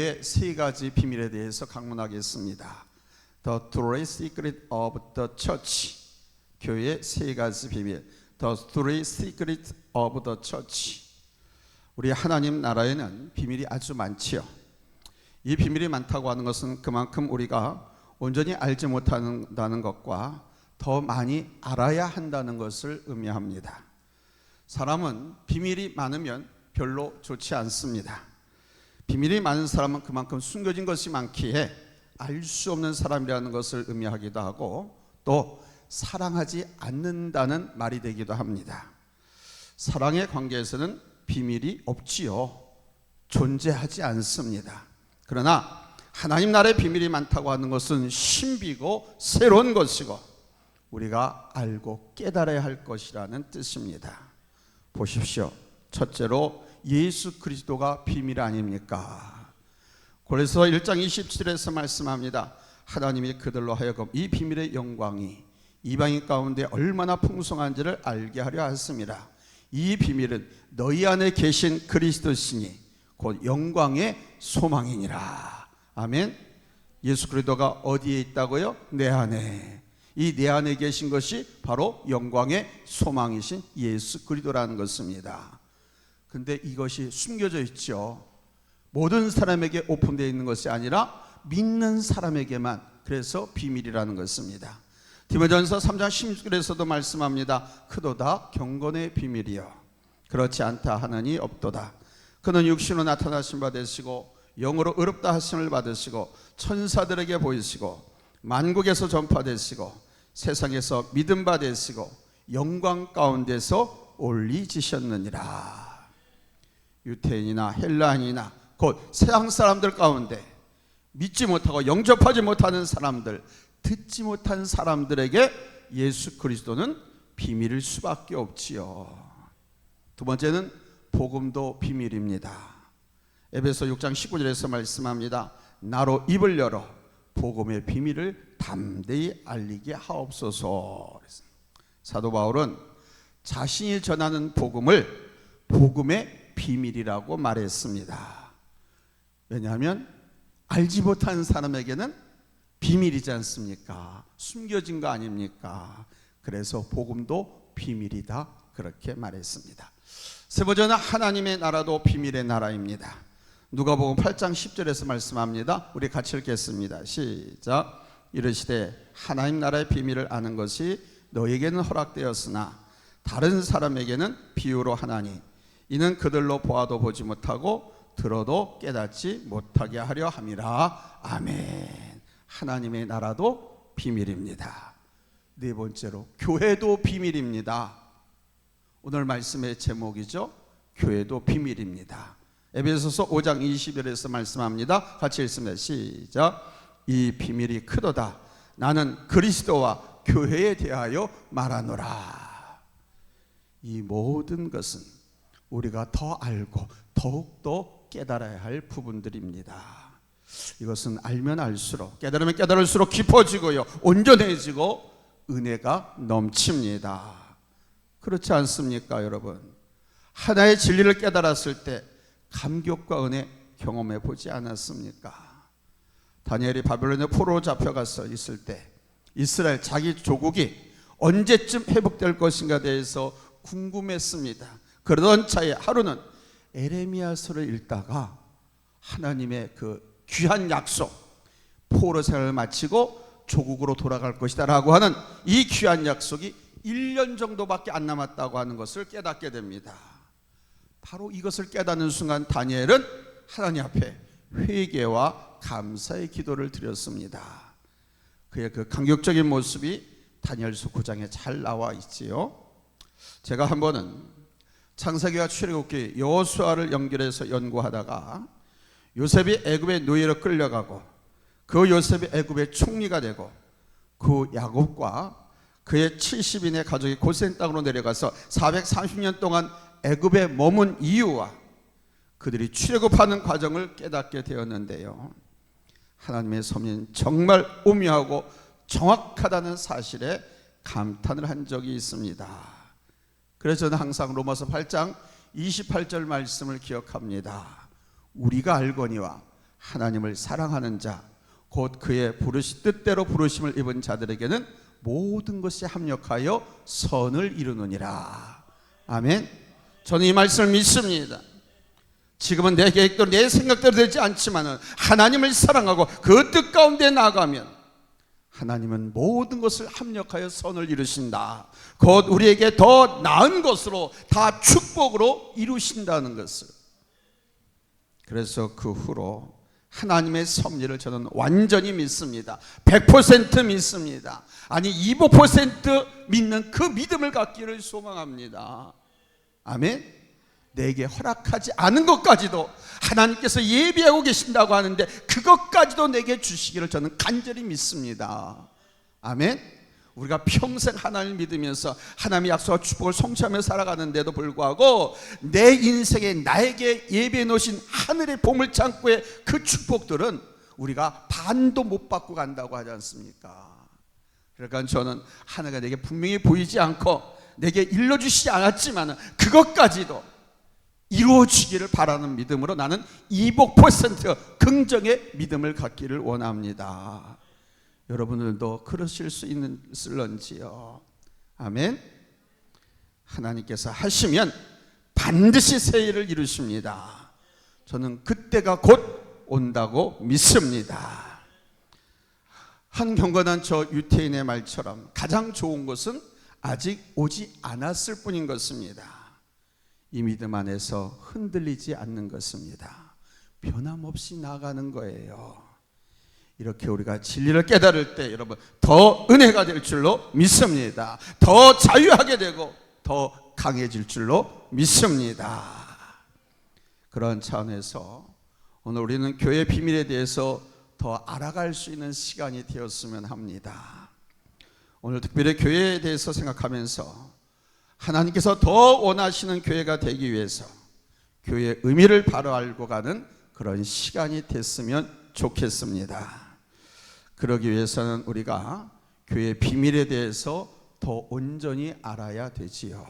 교회의 세 가지 비밀에 대해서 강론하겠습니다. The three secrets of the church. 교회의 세 가지 비밀. The three secrets of the church. 우리 하나님 나라에는 비밀이 아주 많지요. 이 비밀이 많다고 하는 것은 그만큼 우리가 온전히 알지 못한다는 것과 더 많이 알아야 한다는 것을 의미합니다. 사람은 비밀이 많으면 별로 좋지 않습니다. 비밀이 많은 사람은 그만큼 숨겨진 것이 많기에 알 수 없는 사람이라는 것을 의미하기도 하고, 또 사랑하지 않는다는 말이 되기도 합니다. 사랑의 관계에서는 비밀이 없지요. 존재하지 않습니다. 그러나 하나님 나라의 비밀이 많다고 하는 것은 신비고 새로운 것이고 우리가 알고 깨달아야 할 것이라는 뜻입니다. 보십시오. 첫째로 예수 그리스도가 비밀 아닙니까? 고린도서 1장 27절에서 말씀합니다. 하나님이 그들로 하여금 이 비밀의 영광이 이방인 가운데 얼마나 풍성한지를 알게 하려 하였습니다. 이 비밀은 너희 안에 계신 그리스도시니 곧 영광의 소망이니라. 아멘. 예수 그리스도가 어디에 있다고요? 내 안에. 이 내 안에 계신 것이 바로 영광의 소망이신 예수 그리스도라는 것입니다. 근데 이것이 숨겨져 있죠. 모든 사람에게 오픈되어 있는 것이 아니라 믿는 사람에게만, 그래서 비밀이라는 것입니다. 디모데전서 3장 16절에서도 말씀합니다. 크도다 경건의 비밀이여 그렇지 않다 하느니 없도다. 그는 육신으로 나타나신 바 되시고 영으로 의롭다 하심을 받으시고 천사들에게 보이시고 만국에서 전파되시고 세상에서 믿음 바 되시고 영광 가운데서 올리지셨느니라. 유태인이나 헬라인이나 곧 세상 사람들 가운데 믿지 못하고 영접하지 못하는 사람들, 듣지 못한 사람들에게 예수 그리스도는 비밀일 수밖에 없지요. 두 번째는 복음도 비밀입니다. 에베소 6장 19절에서 말씀합니다. 나로 입을 열어 복음의 비밀을 담대히 알리게 하옵소서. 사도 바울은 자신이 전하는 복음을 복음의 비밀이라고 말했습니다. 왜냐하면 알지 못한 사람에게는 비밀이지 않습니까? 숨겨진 거 아닙니까? 그래서 복음도 비밀이다 그렇게 말했습니다. 세 번째는 하나님의 나라도 비밀의 나라입니다. 누가복음 8장 10절에서 말씀합니다. 우리 같이 읽겠습니다. 시작. 이르시되 하나님 나라의 비밀을 아는 것이 너에게는 허락되었으나 다른 사람에게는 비유로 하나니 이는 그들로 보아도 보지 못하고 들어도 깨닫지 못하게 하려 함이라. 아멘. 하나님의 나라도 비밀입니다. 네 번째로 교회도 비밀입니다. 오늘 말씀의 제목이죠. 교회도 비밀입니다. 에베소서 5장 20절에서 말씀합니다. 같이 읽습니다. 시작. 이 비밀이 크도다. 나는 그리스도와 교회에 대하여 말하노라. 이 모든 것은 우리가 더 알고 더욱더 깨달아야 할 부분들입니다. 이것은 알면 알수록, 깨달으면 깨달을수록 깊어지고요, 온전해지고 은혜가 넘칩니다. 그렇지 않습니까, 여러분? 하나의 진리를 깨달았을 때 감격과 은혜 경험해 보지 않았습니까? 다니엘이 바벨론의 포로로 잡혀가서 있을 때 이스라엘 자기 조국이 언제쯤 회복될 것인가 대해서 궁금했습니다. 그러던 차에 하루는 에레미야서를 읽다가 하나님의 그 귀한 약속, 포로 생활을 마치고 조국으로 돌아갈 것이다 라고 하는 이 귀한 약속이 1년 정도밖에 안 남았다고 하는 것을 깨닫게 됩니다. 바로 이것을 깨닫는 순간 다니엘은 하나님 앞에 회개와 감사의 기도를 드렸습니다. 그의 그 감격적인 모습이 다니엘서 9장에 잘 나와 있지요. 제가 한 번은 창세기와 출애굽기 여호수아를 연결해서 연구하다가 요셉이 애굽의 노예로 끌려가고 그 요셉이 애굽의 총리가 되고 그 야곱과 그의 70인의 가족이 고센 땅으로 내려가서 430년 동안 애굽에 머문 이유와 그들이 출애굽하는 과정을 깨닫게 되었는데요. 하나님의 섭리는 정말 오묘하고 정확하다는 사실에 감탄을 한 적이 있습니다. 그래서 저는 항상 로마서 8장 28절 말씀을 기억합니다. 우리가 알거니와 하나님을 사랑하는 자, 곧 그의 뜻대로 부르심을 입은 자들에게는 모든 것이 합력하여 선을 이루느니라. 아멘. 저는 이 말씀을 믿습니다. 지금은 내 계획대로 내 생각대로 되지 않지만 하나님을 사랑하고 그 뜻 가운데 나가면 하나님은 모든 것을 합력하여 선을 이루신다. 곧 우리에게 더 나은 것으로 다 축복으로 이루신다는 것을. 그래서 그 후로 하나님의 섭리를 저는 완전히 믿습니다. 100% 믿습니다. 아니 200% 믿는 그 믿음을 갖기를 소망합니다. 아멘. 내게 허락하지 않은 것까지도 하나님께서 예비하고 계신다고 하는데 그것까지도 내게 주시기를 저는 간절히 믿습니다. 아멘. 우리가 평생 하나님을 믿으면서 하나님의 약속과 축복을 성취하며 살아가는데도 불구하고 내 인생에 나에게 예비해 놓으신 하늘의 보물창고의 그 축복들은 우리가 반도 못 받고 간다고 하지 않습니까? 그러니까 저는 하나가 내게 분명히 보이지 않고 내게 일러주시지 않았지만 그것까지도 이루어지기를 바라는 믿음으로 나는 200% 긍정의 믿음을 갖기를 원합니다. 여러분들도 그러실 수 있을런지요? 아멘. 하나님께서 하시면 반드시 새 일을 이루십니다. 저는 그때가 곧 온다고 믿습니다. 한 경건한 저 유태인의 말처럼 가장 좋은 것은 아직 오지 않았을 뿐인 것입니다. 이 믿음 안에서 흔들리지 않는 것입니다. 변함없이 나가는 거예요. 이렇게 우리가 진리를 깨달을 때 여러분 더 은혜가 될 줄로 믿습니다. 더 자유하게 되고 더 강해질 줄로 믿습니다. 그런 차원에서 오늘 우리는 교회 비밀에 대해서 더 알아갈 수 있는 시간이 되었으면 합니다. 오늘 특별히 교회에 대해서 생각하면서 하나님께서 더 원하시는 교회가 되기 위해서 교회의 의미를 바로 알고 가는 그런 시간이 됐으면 좋겠습니다. 그러기 위해서는 우리가 교회의 비밀에 대해서 더 온전히 알아야 되지요.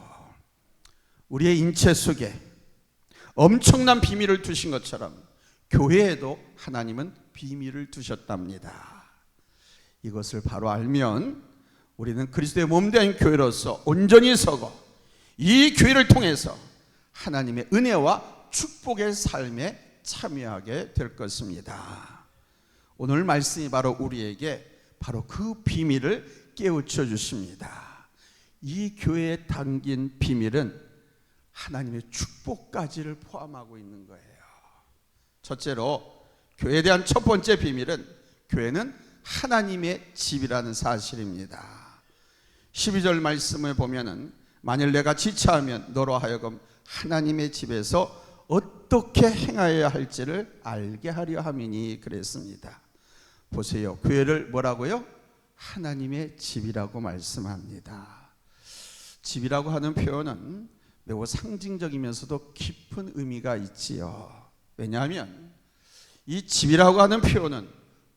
우리의 인체 속에 엄청난 비밀을 두신 것처럼 교회에도 하나님은 비밀을 두셨답니다. 이것을 바로 알면 우리는 그리스도의 몸된 교회로서 온전히 서고 이 교회를 통해서 하나님의 은혜와 축복의 삶에 참여하게 될 것입니다. 오늘 말씀이 바로 우리에게 바로 그 비밀을 깨우쳐 주십니다. 이 교회에 담긴 비밀은 하나님의 축복까지를 포함하고 있는 거예요. 첫째로 교회에 대한 첫 번째 비밀은 교회는 하나님의 집이라는 사실입니다. 12절 말씀을 보면은 만일 내가 지체하면 너로 하여금 하나님의 집에서 어떻게 행하여야 할지를 알게 하려 함이니 그랬습니다. 보세요. 교회를 뭐라고요? 하나님의 집이라고 말씀합니다. 집이라고 하는 표현은 매우 상징적이면서도 깊은 의미가 있지요. 왜냐하면 이 집이라고 하는 표현은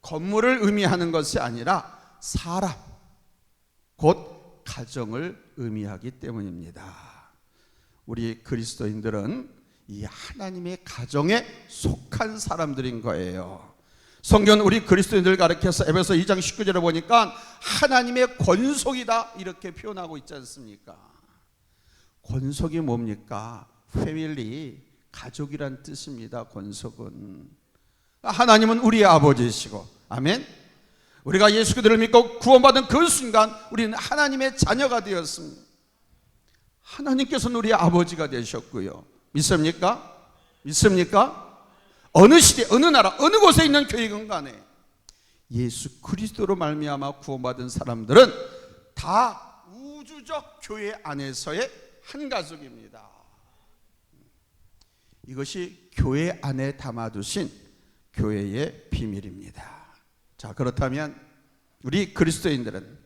건물을 의미하는 것이 아니라 사람, 곧 가정을 의미하기 때문입니다. 우리 그리스도인들은 이 하나님의 가정에 속한 사람들인 거예요. 성경은 우리 그리스도인들을 가리켜서 에베소 2장 19절에 보니까 하나님의 권속이다 이렇게 표현하고 있지 않습니까? 권속이 뭡니까? 패밀리, 가족이란 뜻입니다. 권속은 하나님은 우리의 아버지이시고, 아멘. 우리가 예수 그리스도를 믿고 구원받은 그 순간 우리는 하나님의 자녀가 되었습니다. 하나님께서는 우리의 아버지가 되셨고요. 믿습니까? 믿습니까? 어느 시대, 어느 나라, 어느 곳에 있는 교회건 간에 예수 그리스도로 말미암아 구원받은 사람들은 다 우주적 교회 안에서의 한 가족입니다. 이것이 교회 안에 담아두신 교회의 비밀입니다. 자, 그렇다면 우리 그리스도인들은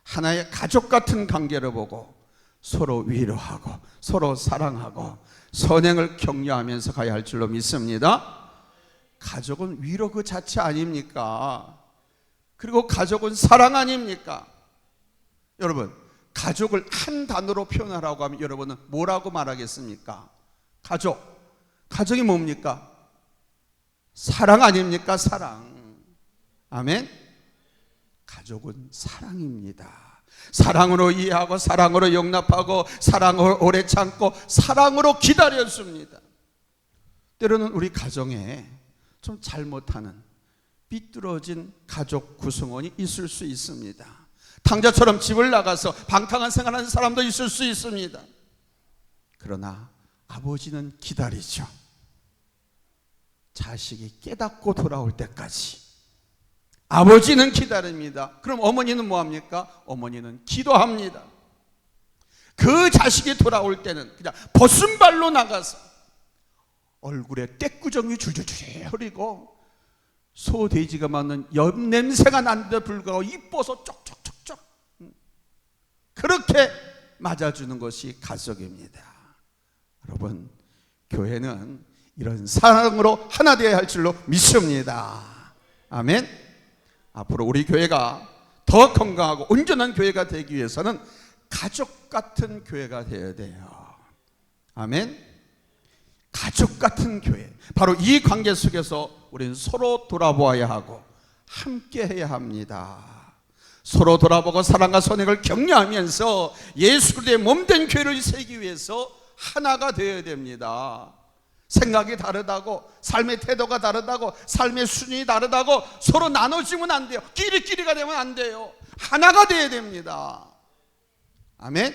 하나의 가족 같은 관계를 보고 서로 위로하고 서로 사랑하고 선행을 격려하면서 가야 할 줄로 믿습니다. 가족은 위로 그 자체 아닙니까? 그리고 가족은 사랑 아닙니까? 여러분, 가족을 한 단어로 표현하라고 하면 여러분은 뭐라고 말하겠습니까? 가족이 뭡니까? 사랑 아닙니까? 사랑. 아멘. 가족은 사랑입니다. 사랑으로 이해하고 사랑으로 용납하고 사랑으로 오래 참고 사랑으로 기다려줍니다. 때로는 우리 가정에 좀 잘못하는 삐뚤어진 가족 구성원이 있을 수 있습니다. 탕자처럼 집을 나가서 방탕한 생활하는 사람도 있을 수 있습니다. 그러나 아버지는 기다리죠. 자식이 깨닫고 돌아올 때까지 아버지는 기다립니다. 그럼 어머니는 뭐합니까? 어머니는 기도합니다. 그 자식이 돌아올 때는 그냥 벗은발로 나가서 얼굴에 떼꾸정이 줄줄줄 흐리고 소돼지가 맞는 엽냄새가 난데도 불구하고 이뻐서 쪽쪽쪽쪽 그렇게 맞아주는 것이 가족입니다. 여러분, 교회는 이런 사랑으로 하나 되어야 할 줄로 믿습니다. 아멘. 앞으로 우리 교회가 더 건강하고 온전한 교회가 되기 위해서는 가족 같은 교회가 되어야 돼요. 아멘. 가족 같은 교회, 바로 이 관계 속에서 우리는 서로 돌아보아야 하고 함께 해야 합니다. 서로 돌아보고 사랑과 선행을 격려하면서 예수 그리스도의 몸된 교회를 세우기 위해서 하나가 되어야 됩니다. 생각이 다르다고, 삶의 태도가 다르다고, 삶의 수준이 다르다고 서로 나눠지면 안 돼요. 끼리끼리가 되면 안 돼요. 하나가 되어야 됩니다. 아멘.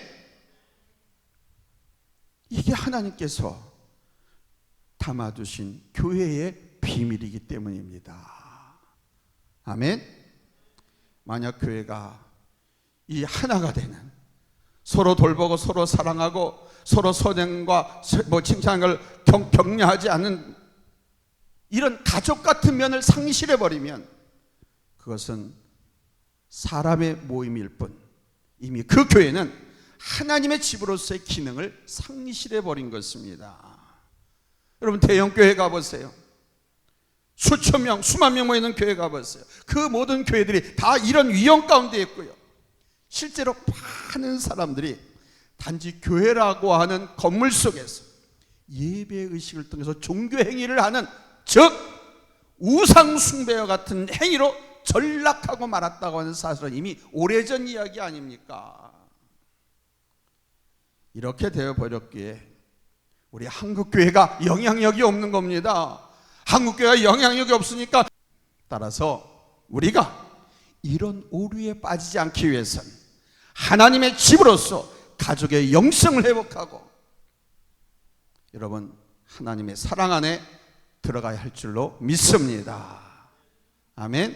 이게 하나님께서 담아두신 교회의 비밀이기 때문입니다. 아멘. 만약 교회가 이 하나가 되는, 서로 돌보고 서로 사랑하고 서로 선행과 칭찬을 격려하지 않는 이런 가족 같은 면을 상실해 버리면 그것은 사람의 모임일 뿐, 이미 그 교회는 하나님의 집으로서의 기능을 상실해 버린 것입니다. 여러분, 대형 교회 가보세요. 수천 명, 수만 명 모이는 교회 가보세요. 그 모든 교회들이 다 이런 위험 가운데 있고요. 실제로 많은 사람들이 단지 교회라고 하는 건물 속에서 예배의식을 통해서 종교행위를 하는, 즉 우상숭배와 같은 행위로 전락하고 말았다고 하는 사실은 이미 오래전 이야기 아닙니까? 이렇게 되어버렸기에 우리 한국교회가 영향력이 없는 겁니다. 한국교회가 영향력이 없으니까, 따라서 우리가 이런 오류에 빠지지 않기 위해서는 하나님의 집으로서 가족의 영성을 회복하고, 여러분, 하나님의 사랑 안에 들어가야 할 줄로 믿습니다. 아멘.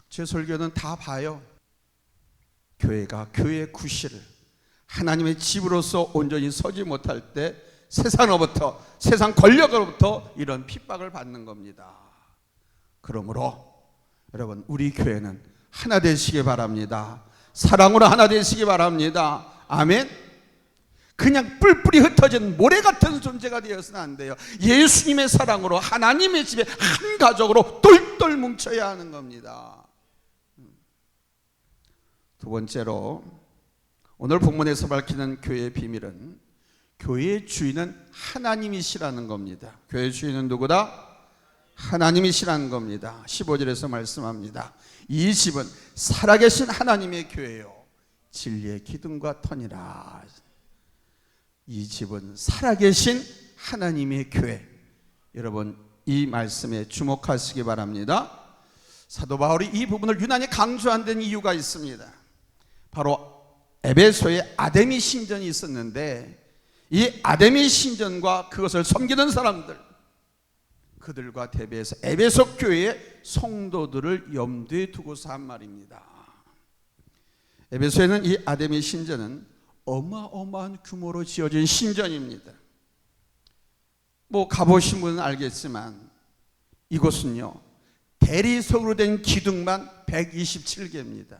제 설교는 다 봐요. 교회가 교회의 구실을 하나님의 집으로서 온전히 서지 못할 때 세상으로부터, 세상 권력으로부터 이런 핍박을 받는 겁니다. 그러므로 여러분, 우리 교회는 하나 되시기 바랍니다. 사랑으로 하나 되시기 바랍니다. 아멘. 그냥 뿔뿔이 흩어진 모래 같은 존재가 되어서는 안 돼요. 예수님의 사랑으로 하나님의 집에 한 가족으로 똘똘 뭉쳐야 하는 겁니다. 두 번째로, 오늘 본문에서 밝히는 교회의 비밀은 교회의 주인은 하나님이시라는 겁니다. 교회의 주인은 누구다? 하나님이시라는 겁니다. 15절에서 말씀합니다. 이 집은 살아계신 하나님의 교회요 진리의 기둥과 터니라. 이 집은 살아계신 하나님의 교회. 여러분, 이 말씀에 주목하시기 바랍니다. 사도 바울이 이 부분을 유난히 강조한 데는 이유가 있습니다. 바로 에베소에 아데미 신전이 있었는데, 이 아데미 신전과 그것을 섬기는 사람들, 그들과 대비해서 에베소 교회의 성도들을 염두에 두고서 한 말입니다. 에베소에는 이 아데미 신전은 어마어마한 규모로 지어진 신전입니다. 뭐 가보신 분은 알겠지만 이곳은요, 대리석으로 된 기둥만 127개입니다.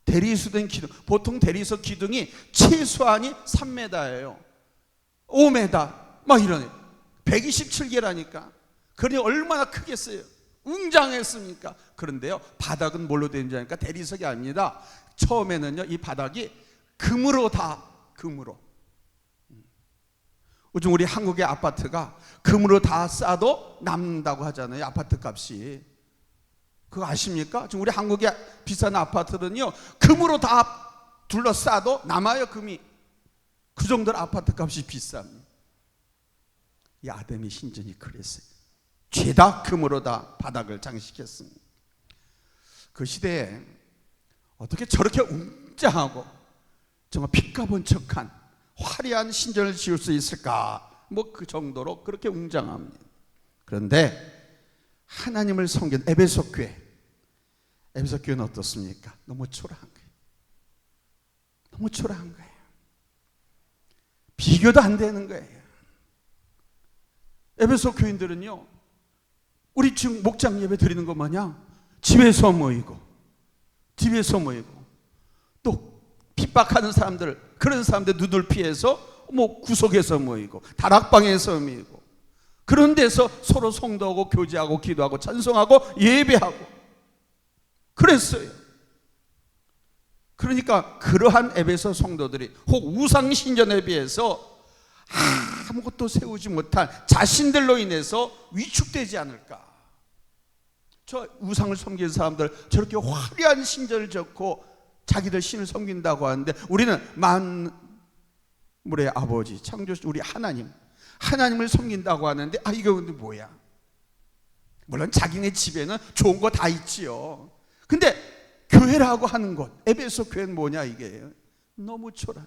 대리석된 기둥, 보통 대리석 기둥이 최소한이 3m예요. 5m 막 이러네. 127개라니까. 그러니 얼마나 크겠어요. 웅장했습니까? 그런데요, 바닥은 뭘로 된 줄 아니까 대리석이 아닙니다. 처음에는요, 이 바닥이 금으로 다, 금으로. 요즘 우리 한국의 아파트가 금으로 다 싸도 남는다고 하잖아요. 아파트 값이. 그거 아십니까? 지금 우리 한국의 비싼 아파트는요, 금으로 다 둘러싸도 남아요, 금이. 그 정도로 아파트 값이 비쌉니다. 이 아담의 신전이 그랬어요. 죄다 금으로 다 바닥을 장식했습니다. 그 시대에 어떻게 저렇게 웅장하고 정말 빛가번쩍한 화려한 신전을 지을 수 있을까? 뭐 그 정도로 그렇게 웅장합니다. 그런데 하나님을 섬긴 에베소 교회, 에베소 교회는 어떻습니까? 너무 초라한 거예요. 너무 초라한 거예요. 비교도 안 되는 거예요. 에베소 교인들은요, 우리 지금 목장 예배 드리는 것 마냥 집에서 모이고 또 핍박하는 사람들, 그런 사람들 눈을 피해서 뭐 구석에서 모이고 다락방에서 모이고 그런 데서 서로 성도하고 교제하고 기도하고 찬송하고 예배하고 그랬어요. 그러니까 그러한 에베소 성도들이 혹 우상 신전에 비해서 아무것도 세우지 못한 자신들로 인해서 위축되지 않을까. 저 우상을 섬기는 사람들 저렇게 화려한 신전을 짓고 자기들 신을 섬긴다고 하는데, 우리는 만물의 아버지 창조주 우리 하나님을 섬긴다고 하는데, 이거 근데 뭐야? 물론 자기네 집에는 좋은 거 다 있지요. 근데 교회라고 하는 곳, 에베소 교회는 뭐냐 이게? 너무 초라.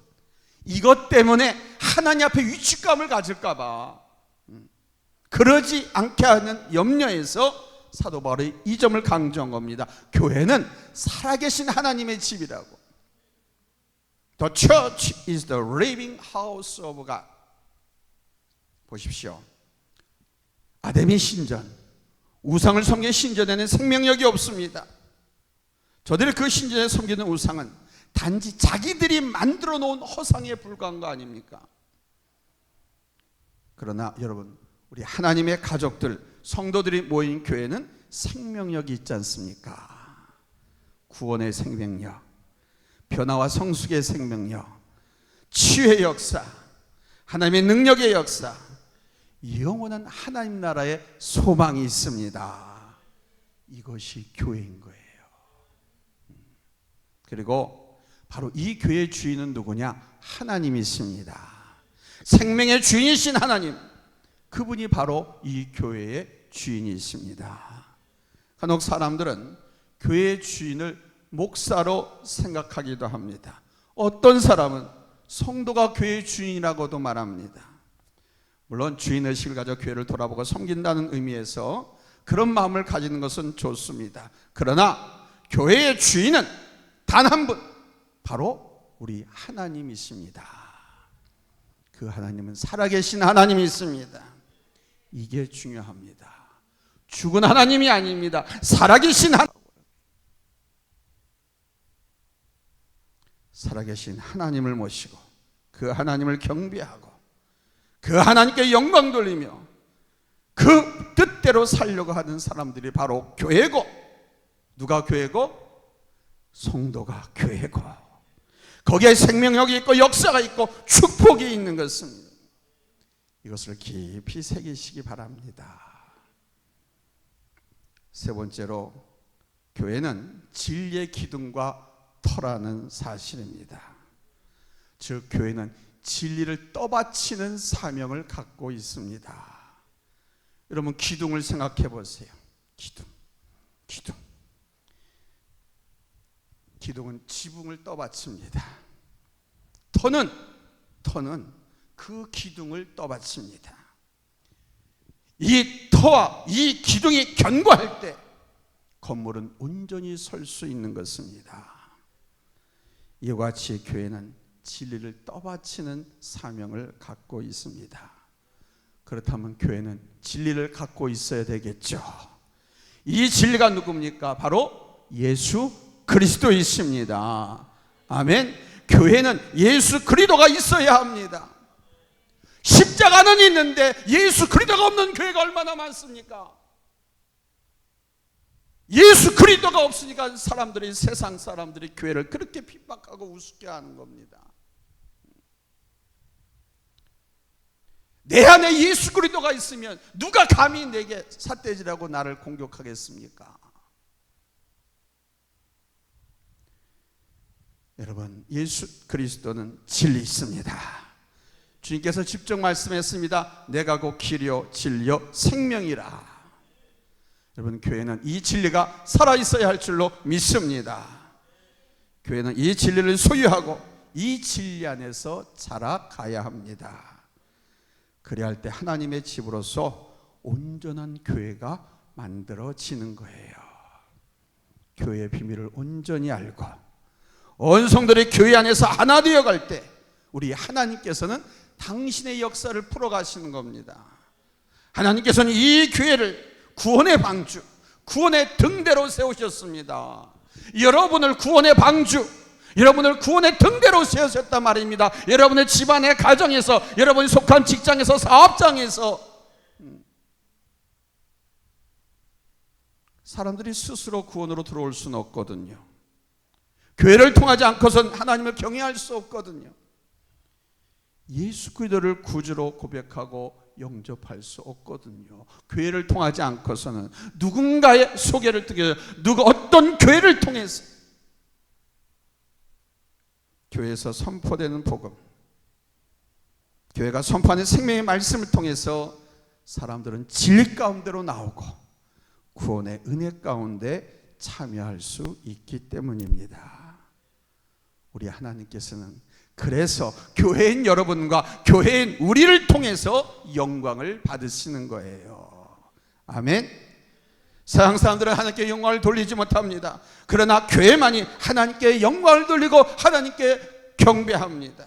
이것 때문에 하나님 앞에 위축감을 가질까 봐, 그러지 않게 하는 염려에서 사도 바울이 이 점을 강조한 겁니다. 교회는 살아계신 하나님의 집이라고. The church is the living house of God. 보십시오. 아담의 신전, 우상을 섬긴 신전에는 생명력이 없습니다. 저들이 그 신전에 섬기는 우상은 단지 자기들이 만들어 놓은 허상에 불과한 거 아닙니까? 그러나 여러분, 우리 하나님의 가족들, 성도들이 모인 교회는 생명력이 있지 않습니까? 구원의 생명력, 변화와 성숙의 생명력, 치유의 역사, 하나님의 능력의 역사, 영원한 하나님 나라의 소망이 있습니다. 이것이 교회인 거예요. 그리고 바로 이 교회의 주인은 누구냐? 하나님이십니다. 생명의 주인이신 하나님, 그분이 바로 이 교회의 주인이십니다. 간혹 사람들은 교회의 주인을 목사로 생각하기도 합니다. 어떤 사람은 성도가 교회의 주인이라고도 말합니다. 물론 주인의식을 가져 교회를 돌아보고 섬긴다는 의미에서 그런 마음을 가지는 것은 좋습니다. 그러나 교회의 주인은 단 한 분, 바로 우리 하나님이십니다. 그 하나님은 살아계신 하나님이 있습니다. 이게 중요합니다. 죽은 하나님이 아닙니다. 살아계신 살아계신 하나님을 모시고 그 하나님을 경배하고 그 하나님께 영광 돌리며 그 뜻대로 살려고 하는 사람들이 바로 교회고, 누가 교회고? 성도가 교회고, 거기에 생명력이 있고 역사가 있고 축복이 있는 것입니다. 이것을 깊이 새기시기 바랍니다. 세 번째로, 교회는 진리의 기둥과 터라는 사실입니다. 즉 교회는 진리를 떠받치는 사명을 갖고 있습니다. 여러분, 기둥을 생각해 보세요. 기둥은 지붕을 떠받칩니다. 터는 그 기둥을 떠받칩니다. 이 터와 이 기둥이 견고할 때 건물은 온전히 설 수 있는 것입니다. 이와 같이 교회는 진리를 떠받치는 사명을 갖고 있습니다. 그렇다면 교회는 진리를 갖고 있어야 되겠죠. 이 진리가 누굽니까? 바로 예수 그리스도이십니다. 아멘. 교회는 예수 그리스도가 있어야 합니다. 십자가는 있는데 예수 그리스도가 없는 교회가 얼마나 많습니까? 예수 그리스도가 없으니까 세상 사람들이 교회를 그렇게 핍박하고 우습게 하는 겁니다. 내 안에 예수 그리스도가 있으면 누가 감히 내게 삿대질하고 나를 공격하겠습니까? 여러분, 예수 그리스도는 진리있습니다. 주님께서 직접 말씀했습니다. 내가 곧 길이요 진리요 생명이라. 여러분, 교회는 이 진리가 살아있어야 할 줄로 믿습니다. 교회는 이 진리를 소유하고 이 진리 안에서 자라가야 합니다. 그래야 할 때 하나님의 집으로서 온전한 교회가 만들어지는 거예요. 교회의 비밀을 온전히 알고 온 성도들이 교회 안에서 하나 되어 갈 때 우리 하나님께서는 당신의 역사를 풀어가시는 겁니다. 하나님께서는 이 교회를 구원의 방주, 구원의 등대로 세우셨습니다. 여러분을 구원의 방주, 여러분을 구원의 등대로 세우셨단 말입니다. 여러분의 집안의 가정에서, 여러분이 속한 직장에서, 사업장에서 사람들이 스스로 구원으로 들어올 수는 없거든요. 교회를 통하지 않고선 하나님을 경외할 수 없거든요. 예수 그리스도를 구주로 고백하고 영접할 수 없거든요. 교회를 통하지 않고서는 누군가의 소개를 듣게, 누가 어떤 교회를 통해서 교회에서 선포되는 복음, 교회가 선포하는 생명의 말씀을 통해서 사람들은 진리 가운데로 나오고 구원의 은혜 가운데 참여할 수 있기 때문입니다. 우리 하나님께서는 그래서 교회인 여러분과 교회인 우리를 통해서 영광을 받으시는 거예요. 아멘. 세상 사람들은 하나님께 영광을 돌리지 못합니다. 그러나 교회만이 하나님께 영광을 돌리고 하나님께 경배합니다.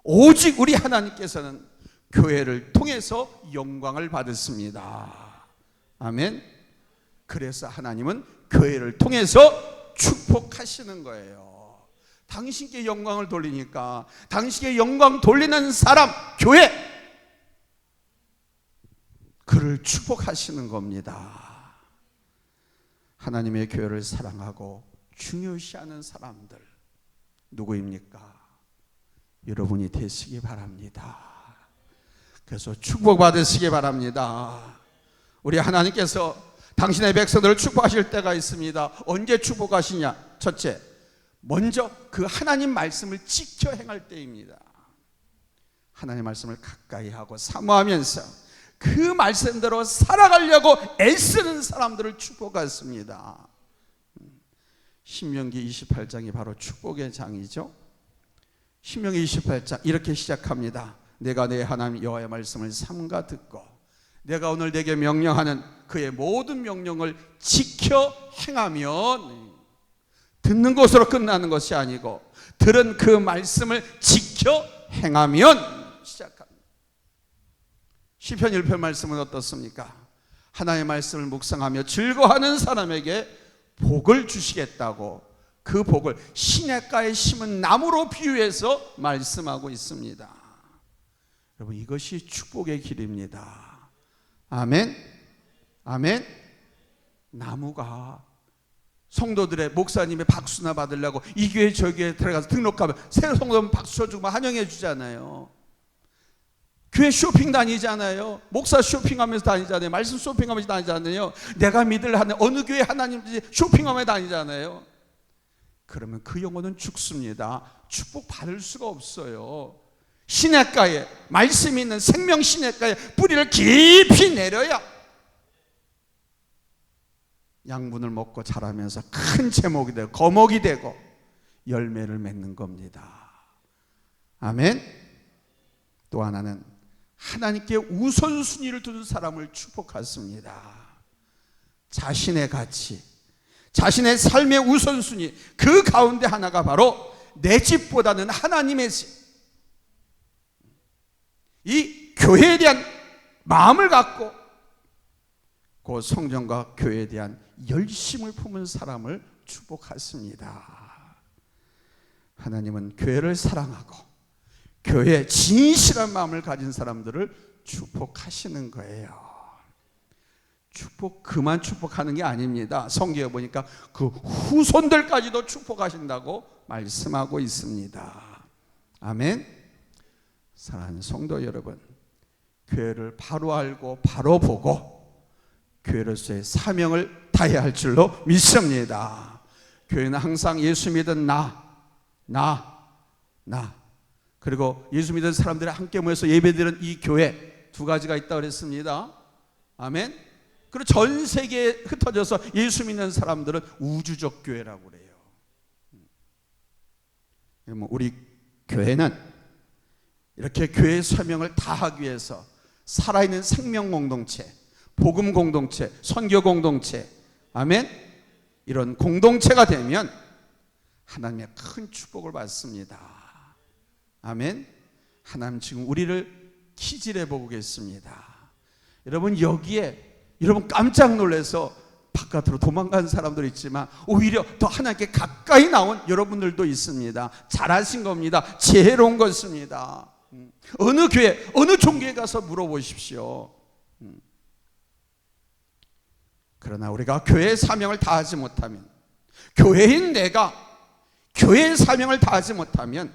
오직 우리 하나님께서는 교회를 통해서 영광을 받으십니다. 아멘. 그래서 하나님은 교회를 통해서 축복하시는 거예요. 당신께 영광을 돌리니까 당신께 영광 돌리는 사람, 교회, 그를 축복하시는 겁니다. 하나님의 교회를 사랑하고 중요시하는 사람들 누구입니까? 여러분이 되시기 바랍니다. 그래서 축복받으시기 바랍니다. 우리 하나님께서 당신의 백성들을 축복하실 때가 있습니다. 언제 축복하시냐? 첫째, 먼저 그 하나님 말씀을 지켜 행할 때입니다. 하나님 말씀을 가까이 하고 사모하면서 그 말씀대로 살아가려고 애쓰는 사람들을 축복하십니다. 신명기 28장이 바로 축복의 장이죠. 신명기 28장 이렇게 시작합니다. 내가 내 하나님 여호와의 말씀을 삼가 듣고 내가 오늘 내게 명령하는 그의 모든 명령을 지켜 행하면, 듣는 것으로 끝나는 것이 아니고 들은 그 말씀을 지켜 행하면 시작합니다. 시편 1편 말씀은 어떻습니까? 하나님의 말씀을 묵상하며 즐거워하는 사람에게 복을 주시겠다고 그 복을 시냇가에 심은 나무로 비유해서 말씀하고 있습니다. 여러분, 이것이 축복의 길입니다. 아멘. 아멘. 나무가 성도들의 목사님의 박수나 받으려고 이 교회 저 교회 들어가서 등록하면 새 성도면 박수 쳐주고 환영해 주잖아요. 교회 쇼핑 다니잖아요. 목사 쇼핑하면서 다니잖아요. 말씀 쇼핑하면서 다니잖아요. 내가 믿을 하나님, 어느 교회 하나님인지 쇼핑하면서 다니잖아요. 그러면 그 영혼은 죽습니다. 축복 받을 수가 없어요. 시냇가에, 말씀이 있는 생명 시냇가에 뿌리를 깊이 내려야 양분을 먹고 자라면서 큰 제목이 되고 거목이 되고 열매를 맺는 겁니다. 아멘. 또 하나는 하나님께 우선순위를 두는 사람을 축복하십니다. 자신의 가치, 자신의 삶의 우선순위, 그 가운데 하나가 바로 내 집보다는 하나님의 집, 이 교회에 대한 마음을 갖고 그 성전과 교회에 대한 열심을 품은 사람을 축복하십니다. 하나님은 교회를 사랑하고 교회에 진실한 마음을 가진 사람들을 축복하시는 거예요. 축복 그만 축복하는 게 아닙니다. 성경에 보니까 그 후손들까지도 축복하신다고 말씀하고 있습니다. 아멘. 사랑하는 성도 여러분, 교회를 바로 알고 바로 보고 교회로서의 사명을 다해야 할 줄로 믿습니다. 교회는 항상 예수 믿은 나 그리고 예수 믿은 사람들이 함께 모여서 예배드리는 이 교회 두 가지가 있다고 그랬습니다. 아멘. 그리고 전 세계에 흩어져서 예수 믿는 사람들은 우주적 교회라고 그래요. 우리 교회는 이렇게 교회의 사명을 다하기 위해서 살아있는 생명 공동체, 복음 공동체, 선교 공동체, 아멘, 이런 공동체가 되면 하나님의 큰 축복을 받습니다. 아멘. 하나님 지금 우리를 키질해 보고 계십니다. 여러분 여기에 여러분 깜짝 놀라서 바깥으로 도망간 사람도 있지만 오히려 더 하나님께 가까이 나온 여러분들도 있습니다. 잘하신 겁니다. 지혜로운 것입니다. 어느 교회, 어느 종교에 가서 물어보십시오. 그러나 우리가 교회의 사명을 다하지 못하면, 교회인 내가 교회의 사명을 다하지 못하면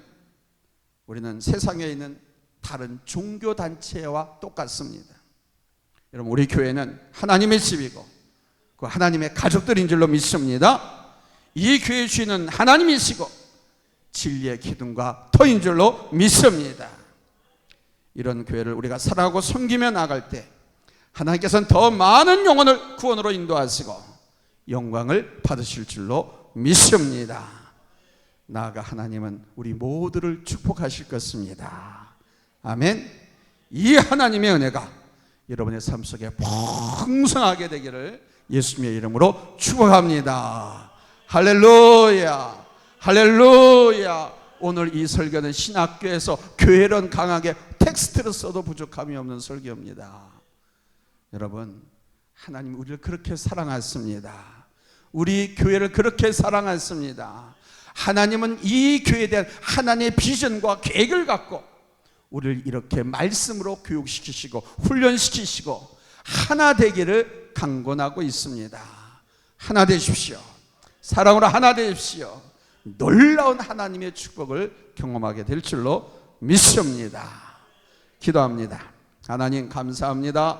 우리는 세상에 있는 다른 종교단체와 똑같습니다. 여러분 우리 교회는 하나님의 집이고 그 하나님의 가족들인 줄로 믿습니다. 이 교회의 주인은 하나님이시고 진리의 기둥과 터인 줄로 믿습니다. 이런 교회를 우리가 사랑하고 섬기며 나갈 때 하나님께서는 더 많은 영혼을 구원으로 인도하시고 영광을 받으실 줄로 믿습니다. 나아가 하나님은 우리 모두를 축복하실 것입니다. 아멘. 이 하나님의 은혜가 여러분의 삶 속에 풍성하게 되기를 예수님의 이름으로 축복합니다. 할렐루야, 할렐루야. 오늘 이 설교는 신학교에서 교회론 강하게 텍스트를 써도 부족함이 없는 설교입니다. 여러분 하나님 우리를 그렇게 사랑하십니다. 우리 교회를 그렇게 사랑하십니다. 하나님은 이 교회에 대한 하나님의 비전과 계획을 갖고 우리를 이렇게 말씀으로 교육시키시고 훈련시키시고 하나 되기를 강권하고 있습니다. 하나 되십시오. 사랑으로 하나 되십시오. 놀라운 하나님의 축복을 경험하게 될 줄로 믿습니다. 기도합니다. 하나님 감사합니다.